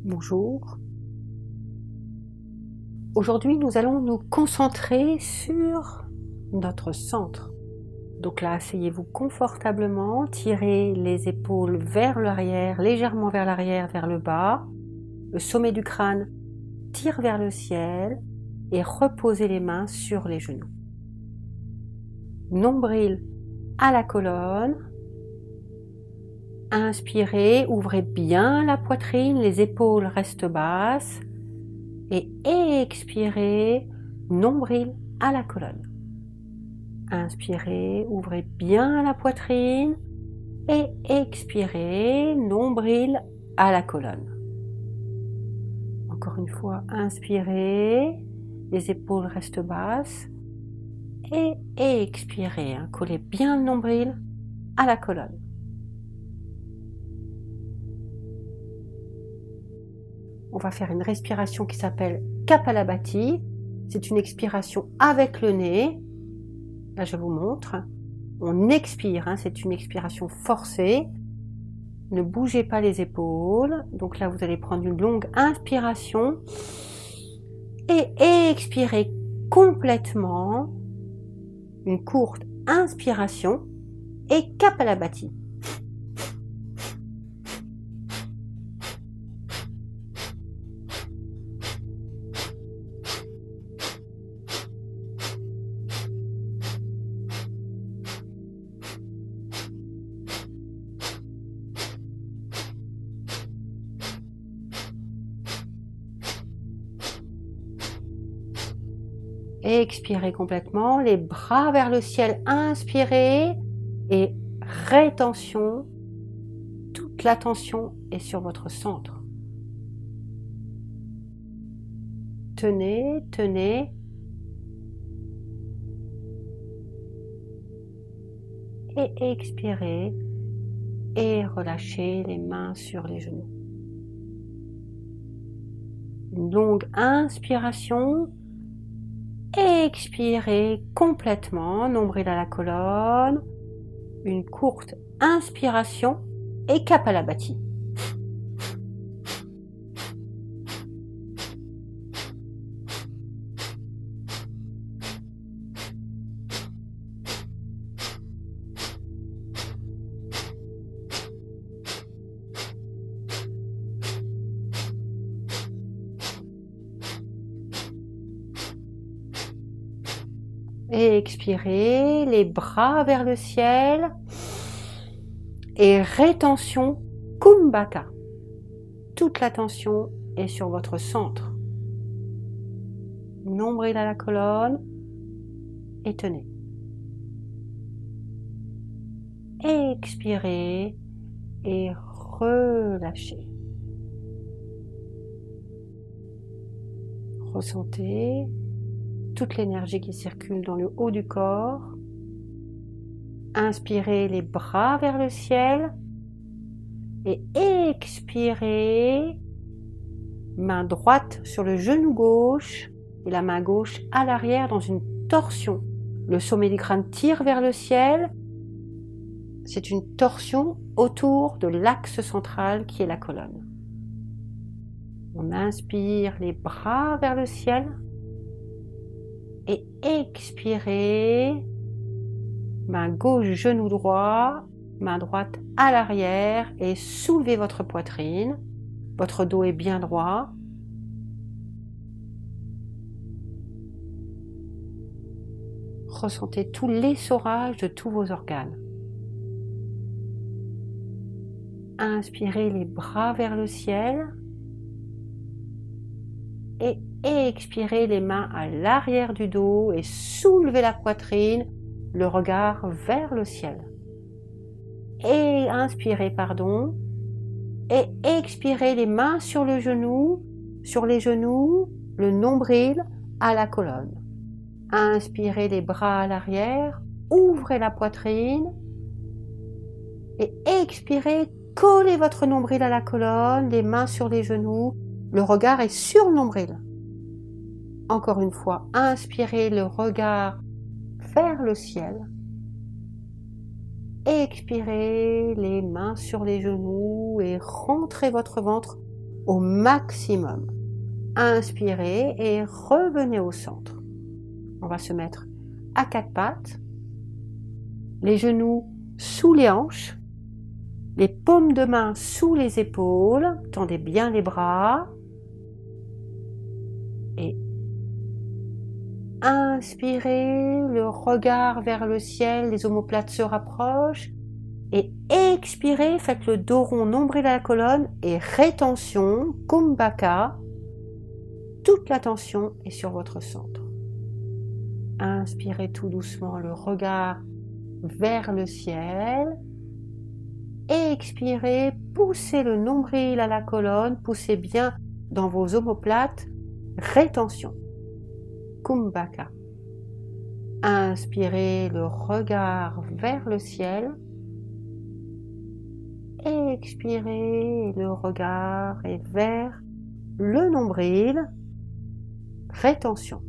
Bonjour. Aujourd'hui, nous allons nous concentrer sur notre centre. Donc là, asseyez-vous confortablement, tirez les épaules vers l'arrière, légèrement vers l'arrière, vers le bas. Le sommet du crâne tire vers le ciel et reposez les mains sur les genoux. Nombril à la colonne. Inspirez, ouvrez bien la poitrine, les épaules restent basses. Et expirez, nombril à la colonne. Inspirez, ouvrez bien la poitrine. Et expirez, nombril à la colonne. Encore une fois, inspirez, les épaules restent basses. Et expirez, collez bien le nombril à la colonne. On va faire une respiration qui s'appelle Kapalabhati. C'est une expiration avec le nez. Là, je vous montre. On expire, c'est une expiration forcée. Ne bougez pas les épaules. Donc là, vous allez prendre une longue inspiration et expirer complètement. Une courte inspiration et Kapalabhati. Expirez complètement, les bras vers le ciel, inspirez et rétention. Toute l'attention est sur votre centre. Tenez, tenez. Et expirez et relâchez les mains sur les genoux. Une longue inspiration. Expirez complètement, nombril à la colonne. Une courte inspiration et Kapalabhati. Et expirez, les bras vers le ciel et rétention Kumbhaka. Toute l'attention est sur votre centre. Nombril à la colonne et tenez. Expirez et relâchez. Ressentez toute l'énergie qui circule dans le haut du corps. Inspirez les bras vers le ciel et expirez, main droite sur le genou gauche et la main gauche à l'arrière dans une torsion. Le sommet du crâne tire vers le ciel. C'est une torsion autour de l'axe central qui est la colonne. On inspire les bras vers le ciel. Et expirez, main gauche, genou droit, main droite à l'arrière et soulevez votre poitrine. Votre dos est bien droit. Ressentez tout l'essorage de tous vos organes. Inspirez les bras vers le ciel. Et expirez les mains à l'arrière du dos et soulevez la poitrine, le regard vers le ciel. Et inspirez, et expirez les mains sur les genoux, le nombril à la colonne. Inspirez les bras à l'arrière, ouvrez la poitrine et expirez, collez votre nombril à la colonne, les mains sur les genoux. Le regard est sur le nombril. Encore une fois, inspirez le regard vers le ciel. Expirez les mains sur les genoux et rentrez votre ventre au maximum. Inspirez et revenez au centre. On va se mettre à quatre pattes, les genoux sous les hanches, les paumes de main sous les épaules, tendez bien les bras et inspirez, le regard vers le ciel, les omoplates se rapprochent et expirez, faites le dos rond, nombril à la colonne et rétention, Kumbhaka, toute l'attention est sur votre centre. Inspirez tout doucement, le regard vers le ciel. Expirez, poussez le nombril à la colonne, poussez bien dans vos omoplates, rétention, Kumbhaka. Inspirez, le regard vers le ciel. Expirez, le regard est vers le nombril, rétention.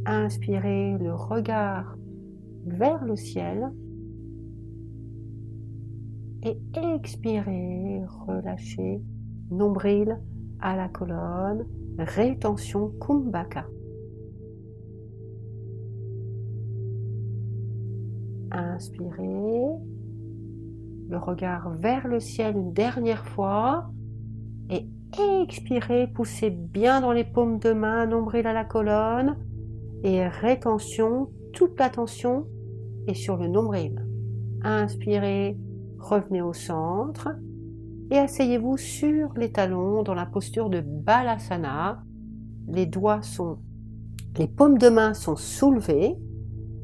Inspirez, le regard vers le ciel et expirez, relâchez, nombril à la colonne, rétention, Kumbhaka. Inspirez, le regard vers le ciel une dernière fois et expirez, poussez bien dans les paumes de main, nombril à la colonne et rétention, toute l'attention est sur le nombril. Inspirez, revenez au centre et asseyez-vous sur les talons dans la posture de Balasana. Les paumes de main sont soulevées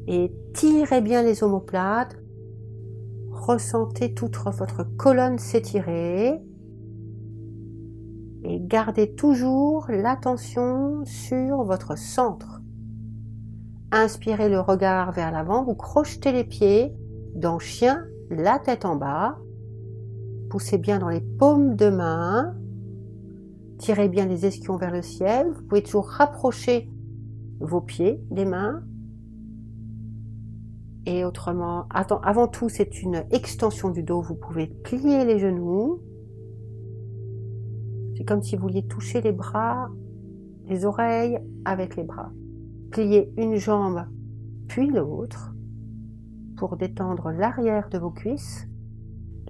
et tirez bien les omoplates. Ressentez toute votre colonne s'étirer et gardez toujours l'attention sur votre centre. Inspirez, le regard vers l'avant, vous crochetez les pieds dans chien, la tête en bas. Poussez bien dans les paumes de main. Tirez bien les ischions vers le ciel. Vous pouvez toujours rapprocher vos pieds des mains. Et autrement, avant tout, c'est une extension du dos. Vous pouvez plier les genoux. C'est comme si vous vouliez toucher les bras, les oreilles avec les bras. Pliez une jambe, puis l'autre, pour détendre l'arrière de vos cuisses.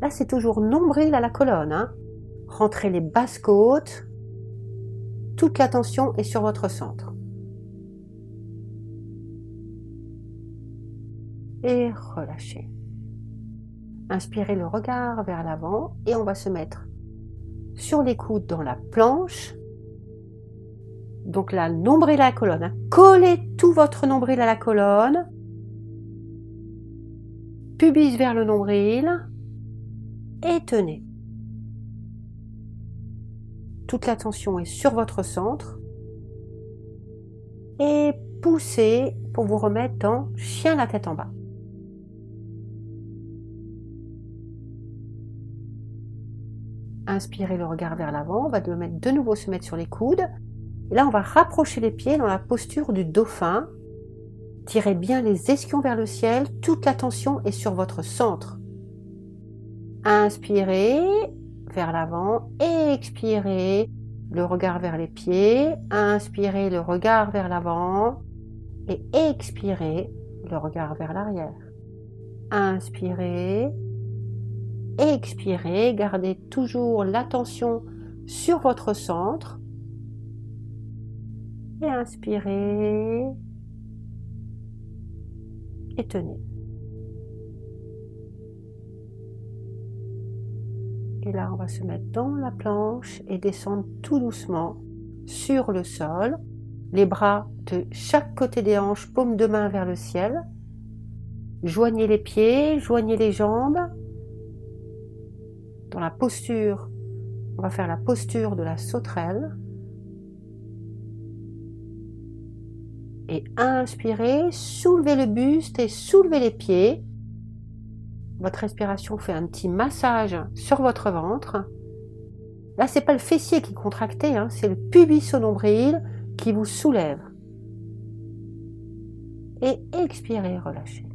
Là, c'est toujours nombril à la colonne. Hein. Rentrez les basses côtes. Toute l'attention est sur votre centre. Et relâchez. Inspirez, le regard vers l'avant et on va se mettre sur les coudes dans la planche. Donc là, le nombril à la colonne. Hein. Collez tout votre nombril à la colonne. Pubis vers le nombril. Et tenez. Toute l'attention est sur votre centre. Et poussez pour vous remettre dans chien la tête en bas. Inspirez, le regard vers l'avant. On va de nouveau se mettre sur les coudes. Et là, on va rapprocher les pieds dans la posture du dauphin. Tirez bien les ischions vers le ciel. Toute l'attention est sur votre centre. Inspirez vers l'avant. Expirez, le regard vers les pieds. Inspirez, le regard vers l'avant. Et expirez, le regard vers l'arrière. Inspirez. Expirez. Gardez toujours l'attention sur votre centre. Et inspirez. Et tenez. Et là, on va se mettre dans la planche et descendre tout doucement sur le sol. Les bras de chaque côté des hanches, paume de main vers le ciel. Joignez les pieds, joignez les jambes. Dans la posture, on va faire la posture de la sauterelle. Et inspirez, soulevez le buste et soulevez les pieds. Votre respiration fait un petit massage sur votre ventre. Là, c'est pas le fessier qui est contracté, hein, c'est le pubis au nombril qui vous soulève. Et expirez, relâchez.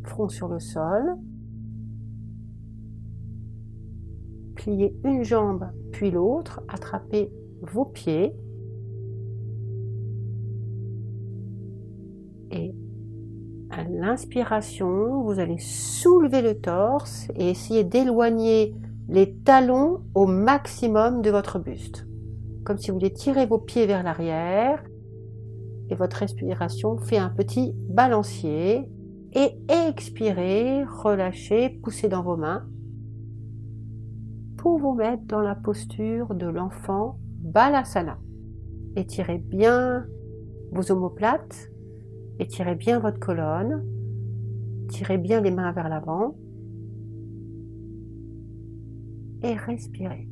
Front sur le sol. pliez une jambe puis l'autre, attrapez vos pieds et à l'inspiration, vous allez soulever le torse et essayer d'éloigner les talons au maximum de votre buste. Comme si vous voulez tirer vos pieds vers l'arrière et votre respiration fait un petit balancier. Et expirez, relâchez, poussez dans vos mains pour vous mettre dans la posture de l'enfant Balasana. Étirez bien vos omoplates, étirez bien votre colonne, tirez bien les mains vers l'avant et respirez.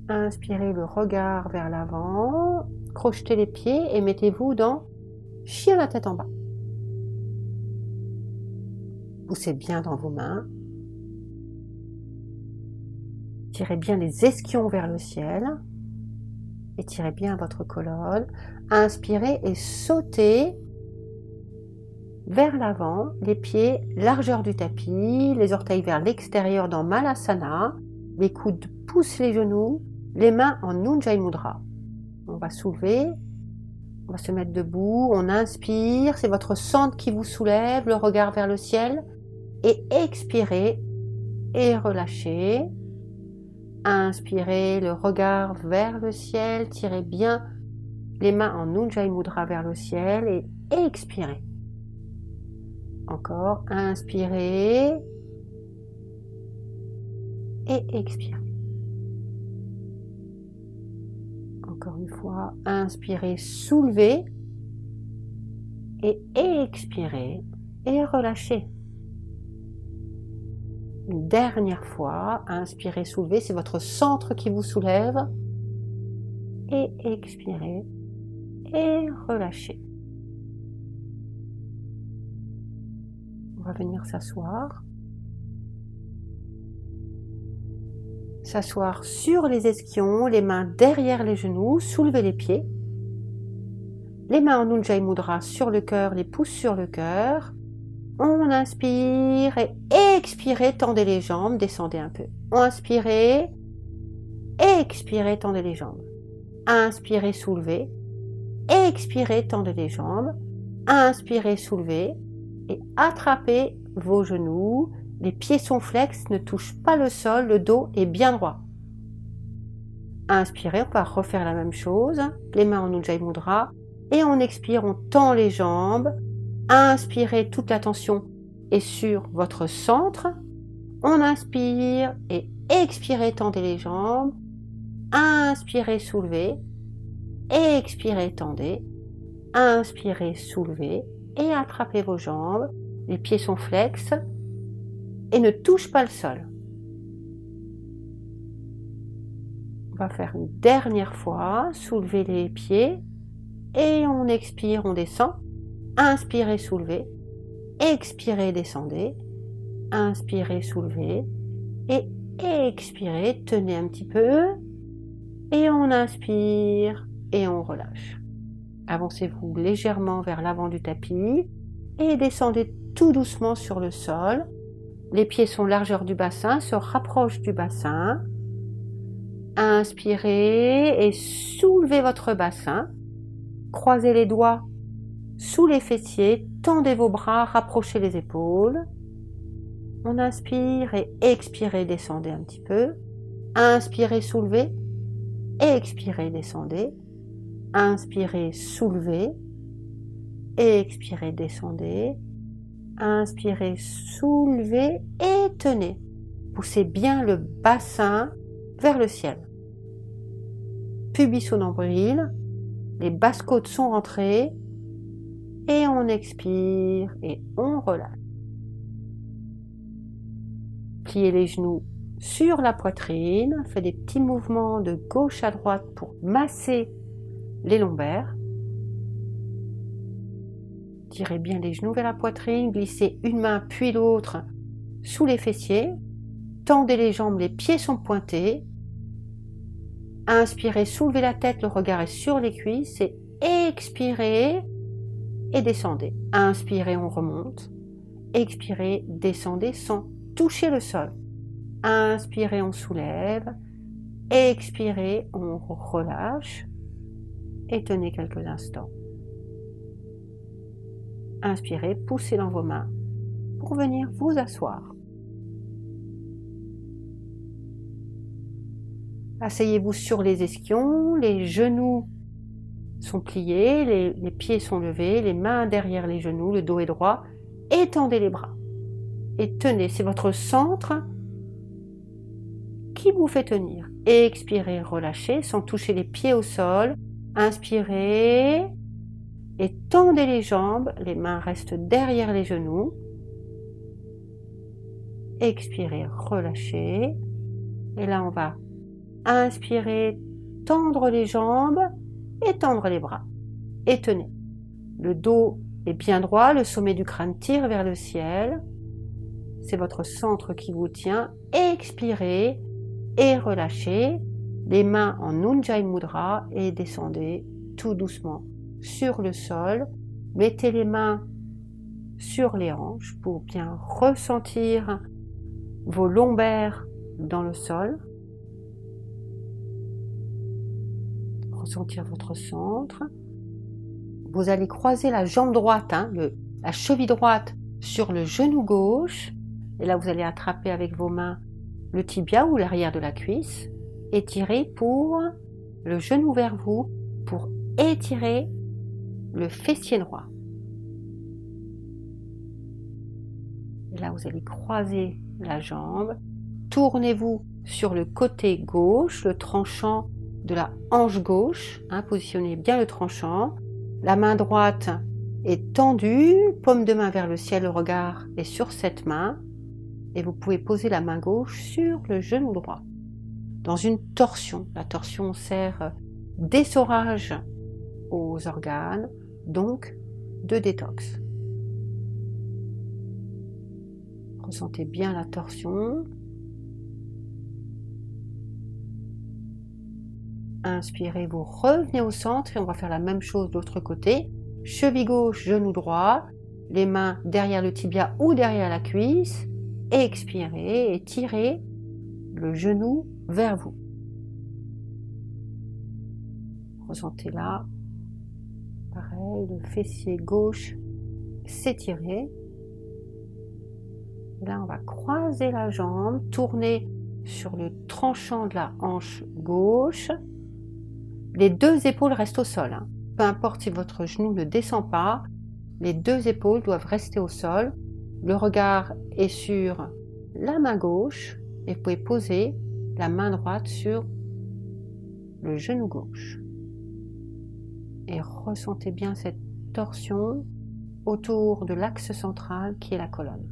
Inspirez le regard vers l'avant, crochetez les pieds et mettez-vous dans chien la tête en bas. Poussez bien dans vos mains. Tirez bien les ischions vers le ciel. Étirez bien votre colonne. Inspirez et sautez vers l'avant, les pieds largeur du tapis, les orteils vers l'extérieur dans Malasana, les coudes poussent les genoux, les mains en Ujjayi Mudra. On va soulever. On va se mettre debout, on inspire, c'est votre centre qui vous soulève, le regard vers le ciel, et expirez et relâchez. Inspirez, le regard vers le ciel, tirez bien les mains en Ujjayi Mudra vers le ciel et expirez. Encore, inspirez et expirez. Encore une fois, inspirez, soulevez et expirez et relâchez. Une dernière fois, inspirez, soulevez, c'est votre centre qui vous soulève et expirez et relâchez. On va venir s'asseoir. S'asseoir sur les ischions, les mains derrière les genoux, soulevez les pieds. Les mains en Ujjayi Mudra sur le cœur, les pouces sur le cœur. On inspire et expirez, tendez les jambes, descendez un peu. Inspirez, expirez, tendez les jambes. Inspirez, soulevez. Expirez, tendez les jambes. Inspirez, soulevez et attrapez vos genoux. Les pieds sont flex, ne touchent pas le sol, le dos est bien droit. Inspirez, on va refaire la même chose, les mains en Ujjayi Mudra, et on expire, on tend les jambes. Inspirez, toute la tension est sur votre centre. On inspire et expirez, tendez les jambes. Inspirez, soulevez. Expirez, tendez. Inspirez, soulevez et attrapez vos jambes. Les pieds sont flex et ne touchent pas le sol. On va faire une dernière fois. Soulevez les pieds et on expire, on descend. Inspirez, soulevez. Expirez, descendez. Inspirez, soulevez. Et expirez, tenez un petit peu. Et on inspire et on relâche. Avancez-vous légèrement vers l'avant du tapis et descendez tout doucement sur le sol. Les pieds sont largeur du bassin, se rapprochent du bassin. Inspirez et soulevez votre bassin. Croisez les doigts sous les fessiers, tendez vos bras, rapprochez les épaules. On inspire et expirez, descendez un petit peu. Inspirez, soulevez. Expirez, descendez. Inspirez, soulevez. Expirez, descendez. Inspirez, soulevez et tenez. Poussez bien le bassin vers le ciel. Pubis au nombril. Les basses côtes sont rentrées. Et on expire et on relâche. Pliez les genoux sur la poitrine. Faites des petits mouvements de gauche à droite pour masser les lombaires. Tirez bien les genoux vers la poitrine. Glissez une main puis l'autre sous les fessiers. Tendez les jambes, les pieds sont pointés. Inspirez, soulevez la tête, le regard est sur les cuisses. Et expirez et descendez. Inspirez, on remonte. Expirez, descendez sans toucher le sol. Inspirez, on soulève. Expirez, on relâche. Et tenez quelques instants. Inspirez, poussez dans vos mains pour venir vous asseoir. Asseyez-vous sur les ischions, les genoux sont pliés, les pieds sont levés, les mains derrière les genoux, le dos est droit. Étendez les bras et tenez, c'est votre centre qui vous fait tenir. Expirez, relâchez sans toucher les pieds au sol. Inspirez et tendez les jambes, les mains restent derrière les genoux. Expirez, relâchez. Et là, on va inspirer, tendre les jambes et tendre les bras. Et tenez. Le dos est bien droit, le sommet du crâne tire vers le ciel. C'est votre centre qui vous tient. Expirez et relâchez. Les mains en Ujjayi Mudra et descendez tout doucement sur le sol. Mettez les mains sur les hanches pour bien ressentir vos lombaires dans le sol. Ressentir votre centre. Vous allez croiser la jambe droite, la cheville droite sur le genou gauche. Et là, vous allez attraper avec vos mains le tibia ou l'arrière de la cuisse. Étirez pour le genou vers vous, pour étirer le fessier droit. Et là, vous allez croiser la jambe. Tournez-vous sur le côté gauche, le tranchant de la hanche gauche. Positionnez bien le tranchant. La main droite est tendue, paume de main vers le ciel, le regard est sur cette main. Et vous pouvez poser la main gauche sur le genou droit. Dans une torsion. La torsion sert d'essorage aux organes, donc de détox. Ressentez bien la torsion. Inspirez, vous revenez au centre et on va faire la même chose de l'autre côté. Cheville gauche, genou droit, les mains derrière le tibia ou derrière la cuisse. Expirez et tirez le genou vers vous. Ressentez là, pareil, le fessier gauche s'étirer. Là, on va croiser la jambe, tourner sur le tranchant de la hanche gauche. Les deux épaules restent au sol. Peu importe si votre genou ne descend pas, les deux épaules doivent rester au sol. Le regard est sur la main gauche et vous pouvez poser la main droite sur le genou gauche. Et ressentez bien cette torsion autour de l'axe central qui est la colonne.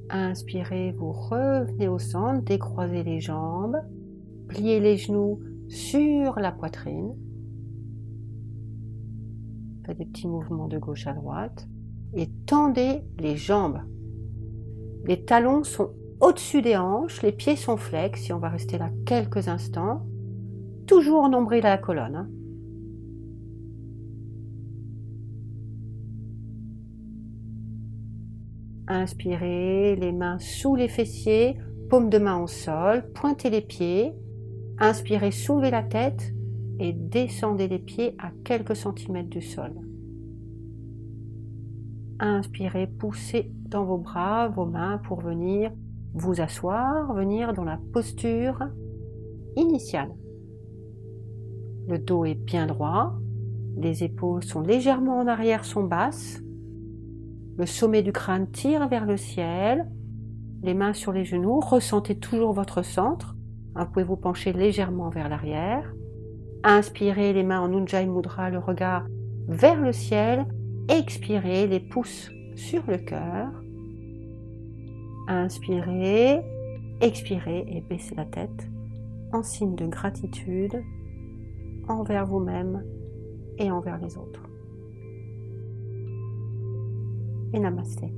Inspirez, vous revenez au centre, décroisez les jambes, pliez les genoux sur la poitrine. Faites des petits mouvements de gauche à droite et tendez les jambes. Les talons sont au-dessus des hanches, les pieds sont flex, et on va rester là quelques instants, toujours nombril à la colonne. Inspirez, les mains sous les fessiers, paume de main au sol, pointez les pieds. Inspirez, soulevez la tête et descendez les pieds à quelques centimètres du sol. Inspirez, poussez dans vos bras, vos mains pour venir vous asseoir, venir dans la posture initiale. Le dos est bien droit, les épaules sont légèrement en arrière, sont basses. Le sommet du crâne tire vers le ciel, les mains sur les genoux, ressentez toujours votre centre. Vous pouvez vous pencher légèrement vers l'arrière. Inspirez, les mains en Ujjayi Mudra, le regard vers le ciel. Expirez, les pouces sur le cœur. Inspirez, expirez et baissez la tête en signe de gratitude envers vous-même et envers les autres. Et namasté.